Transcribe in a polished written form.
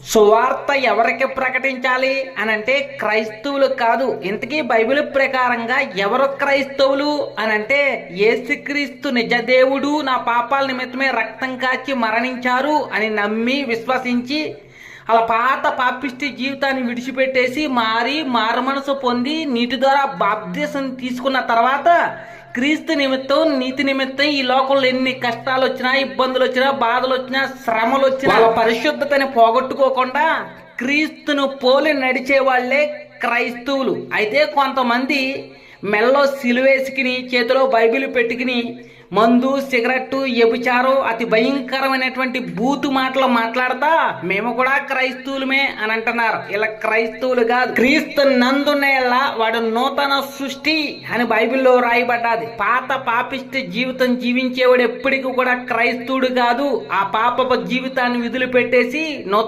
సువార్త ఎవరికి ప్రకటించాలి అని అంటే క్రైస్తవులు కాదు. ఇంతకీ బైబిల్ ప్రకారంగా ఎవరు క్రైస్తవులు అని అంటే యేసుక్రీస్తు నిజదేవుడు నా పాపాల నిమిత్తమే రక్తం కాచి మరణించారు అని నమ్మి విశ్వసించి అలా పాత పాపిష్టి జీవితాన్ని విడిచిపెట్టేసి మారుమనసు పొంది నీటి ద్వారా బాప్తిసం తీసుకున్న తర్వాత క్రీస్తు నిమిత్తం నీతి నిమిత్తం ఈ లోకంలో ఎన్ని కష్టాలు వచ్చినా ఇబ్బందులు వచ్చినా బాధలు వచ్చినా శ్రమలు వచ్చినా వాళ్ళ పరిశుద్ధతని పోగొట్టుకోకుండా క్రీస్తును పోలి నడిచే వాళ్లే క్రైస్తవులు. అయితే కొంతమంది మెల్లో సిలువేసుకుని చేతిలో బైబిల్ పెట్టుకుని మందు సిగరెట్టు వ్యభిచారం అతి భయంకరమైనటువంటి బూతు మాటలు మాట్లాడతా మేము కూడా క్రైస్తవులమే అని అంటున్నారు. ఇలా క్రైస్తవులు కాదు, క్రీస్తు నందునేలా వాడు నూతన సృష్టి అని బైబిల్లో రాయబడ్డాది. పాత పాపిష్టి జీవితం జీవించేవాడు ఎప్పటికీ కూడా క్రైస్తవుడు కాదు. ఆ పాపపు జీవితాన్ని విధులు పెట్టేసి నూతన